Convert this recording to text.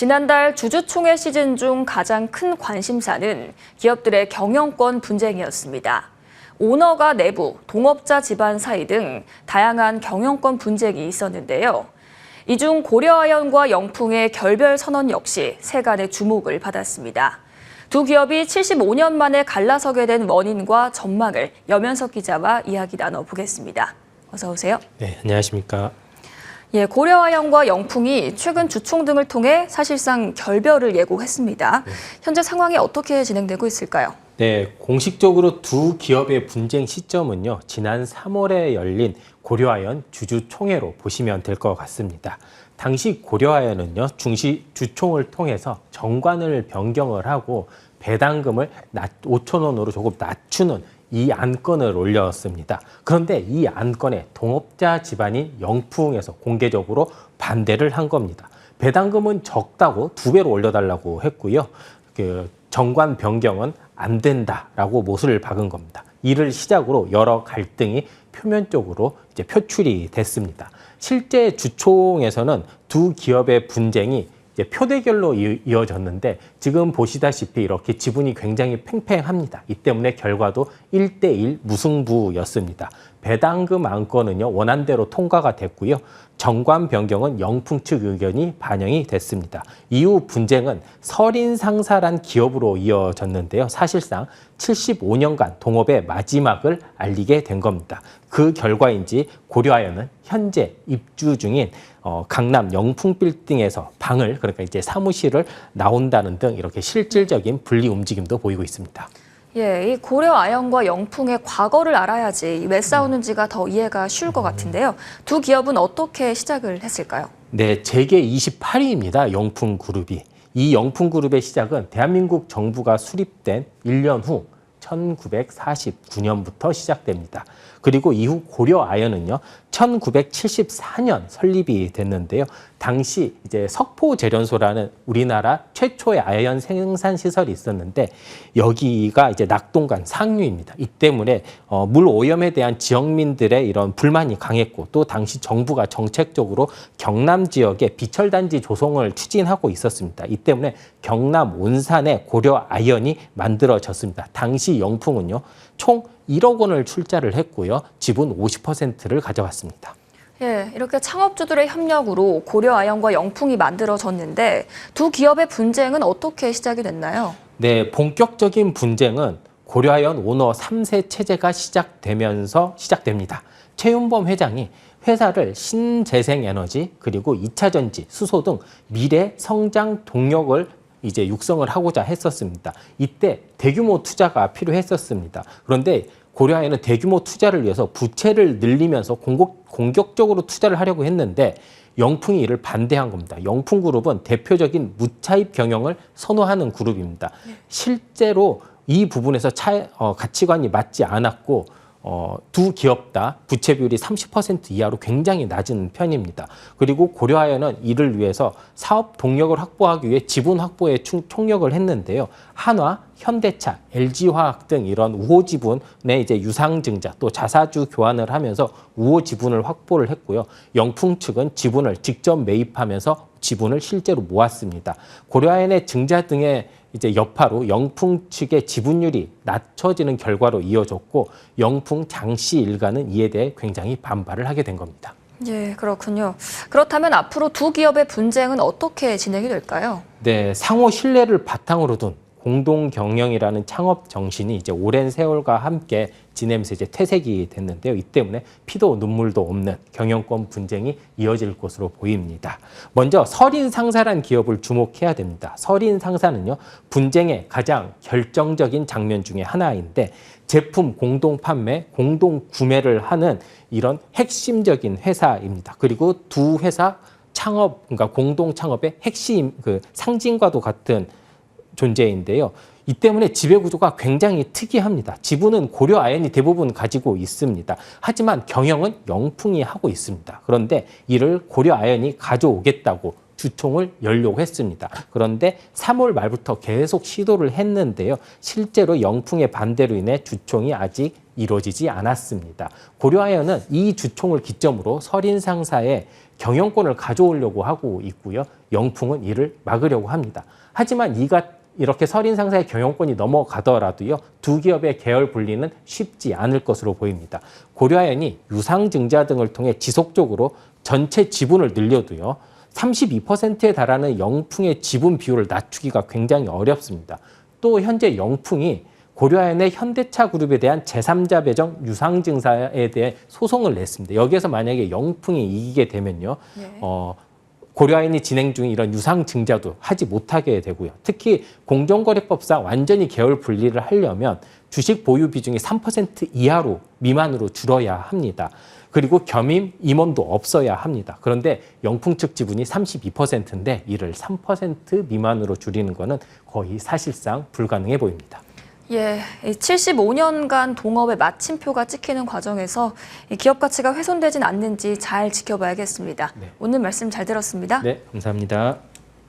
지난달 주주총회 시즌 중 가장 큰 관심사는 기업들의 경영권 분쟁이었습니다. 오너가 내부, 동업자 집안 사이 등 다양한 경영권 분쟁이 있었는데요. 이 중 고려아연과 영풍의 결별 선언 역시 세간의 주목을 받았습니다. 두 기업이 75년 만에 갈라서게 된 원인과 전망을 여면석 기자와 이야기 나눠보겠습니다. 어서 오세요. 네, 안녕하십니까. 예, 고려아연과 영풍이 최근 주총 등을 통해 사실상 결별을 예고했습니다. 현재 상황이 어떻게 진행되고 있을까요? 네, 공식적으로 두 기업의 분쟁 시점은요, 지난 3월에 열린 고려아연 주주총회로 보시면 될 것 같습니다. 당시 고려아연은요, 주총을 통해서 정관을 변경을 하고 배당금을 5천 원으로 조금 낮추는 이 안건을 올렸습니다. 그런데 이 안건에 동업자 집안인 영풍에서 공개적으로 반대를 한 겁니다. 배당금은 적다고 2배로 올려달라고 했고요. 정관 변경은 안 된다라고 못을 박은 겁니다. 이를 시작으로 여러 갈등이 표면적으로 이제 표출이 됐습니다. 실제 주총에서는 두 기업의 분쟁이 이제 표대결로 이어졌는데 지금 보시다시피 이렇게 지분이 굉장히 팽팽합니다. 이 때문에 결과도 1대1 무승부였습니다. 배당금 안건은요, 원안대로 통과가 됐고요. 정관 변경은 영풍 측 의견이 반영이 됐습니다. 이후 분쟁은 설인상사란 기업으로 이어졌는데요. 사실상 75년간 동업의 마지막을 알리게 된 겁니다. 그 결과인지 고려아연은 현재 입주 중인 강남 영풍 빌딩에서 방을, 그러니까 이제 사무실을 나온다는 등 이렇게 실질적인 분리 움직임도 보이고 있습니다. 예, 이 고려아연과 영풍의 과거를 알아야지 왜 싸우는지가 더 이해가 쉬울 것 같은데요. 두 기업은 어떻게 시작을 했을까요? 네, 재계 28위입니다. 영풍그룹이. 이 영풍그룹의 시작은 대한민국 정부가 수립된 1년 후 1949년부터 시작됩니다. 그리고 이후 고려아연은요, 1974년 설립이 됐는데요. 당시 이제 석포제련소라는 우리나라 최초의 아연 생산 시설이 있었는데 여기가 이제 낙동강 상류입니다. 이 때문에 물 오염에 대한 지역민들의 이런 불만이 강했고, 또 당시 정부가 정책적으로 경남 지역에 비철단지 조성을 추진하고 있었습니다. 이 때문에 경남 온산에 고려아연이 만들어졌습니다. 당시 영풍은요, 총 1억 원을 출자를 했고요. 지분 50%를 가져왔습니다. 예, 이렇게 창업주들의 협력으로 고려아연과 영풍이 만들어졌는데 두 기업의 분쟁은 어떻게 시작이 됐나요? 네, 본격적인 분쟁은 고려아연 오너 3세 체제가 시작되면서 시작됩니다. 최윤범 회장이 회사를 신재생에너지, 그리고 2차전지, 수소 등 미래 성장 동력을 이제 육성을 하고자 했었습니다. 이때 대규모 투자가 필요했었습니다. 그런데 고려아연은 대규모 투자를 위해서 부채를 늘리면서 공격적으로 투자를 하려고 했는데 영풍이 이를 반대한 겁니다. 영풍그룹은 대표적인 무차입 경영을 선호하는 그룹입니다. 실제로 이 부분에서 가치관이 맞지 않았고 두 기업 다 부채 비율이 30% 이하로 굉장히 낮은 편입니다. 그리고 고려아연은 이를 위해서 사업 동력을 확보하기 위해 지분 확보에 총력을 했는데요. 한화, 현대차, LG화학 등 이런 우호 지분의 이제 유상증자, 또 자사주 교환을 하면서 우호 지분을 확보를 했고요. 영풍 측은 지분을 직접 매입하면서 지분을 실제로 모았습니다. 고려아연의 증자 등의 이제 여파로 영풍 측의 지분율이 낮춰지는 결과로 이어졌고, 영풍 장씨 일가는 이에 대해 굉장히 반발을 하게 된 겁니다. 예, 그렇군요. 그렇다면 앞으로 두 기업의 분쟁은 어떻게 진행이 될까요? 네, 상호 신뢰를 바탕으로 둔 공동 경영이라는 창업 정신이 이제 오랜 세월과 함께 지내면서 이제 퇴색이 됐는데요. 이 때문에 피도 눈물도 없는 경영권 분쟁이 이어질 것으로 보입니다. 먼저 설인상사라는 기업을 주목해야 됩니다. 설인상사는요, 분쟁의 가장 결정적인 장면 중에 하나인데 제품 공동 판매, 공동 구매를 하는 이런 핵심적인 회사입니다. 그리고 두 회사 창업, 그러니까 공동 창업의 핵심 상징과도 같은 존재인데요. 이 때문에 지배구조가 굉장히 특이합니다. 지분은 고려아연이 대부분 가지고 있습니다. 하지만 경영은 영풍이 하고 있습니다. 그런데 이를 고려아연이 가져오겠다고 주총을 열려고 했습니다. 그런데 3월 말부터 계속 시도를 했는데요. 실제로 영풍의 반대로 인해 주총이 아직 이루어지지 않았습니다. 고려아연은 이 주총을 기점으로 설인상사의 경영권을 가져오려고 하고 있고요. 영풍은 이를 막으려고 합니다. 하지만 이렇게 설인상사의 경영권이 넘어가더라도요, 두 기업의 계열 분리는 쉽지 않을 것으로 보입니다. 고려아연이 유상증자 등을 통해 지속적으로 전체 지분을 늘려도요, 32%에 달하는 영풍의 지분 비율을 낮추기가 굉장히 어렵습니다. 또 현재 영풍이 고려아연의 현대차 그룹에 대한 제3자 배정 유상증자에 대해 소송을 냈습니다. 여기에서 만약에 영풍이 이기게 되면요, 고려아연이 진행 중인 이런 유상증자도 하지 못하게 되고요. 특히 공정거래법상 완전히 계열 분리를 하려면 주식 보유 비중이 3% 이하로 미만으로 줄어야 합니다. 그리고 겸임 임원도 없어야 합니다. 그런데 영풍 측 지분이 32%인데 이를 3% 미만으로 줄이는 것은 거의 사실상 불가능해 보입니다. 예, 75년간 동업의 마침표가 찍히는 과정에서 기업 가치가 훼손되진 않는지 잘 지켜봐야겠습니다. 네. 오늘 말씀 잘 들었습니다. 네, 감사합니다.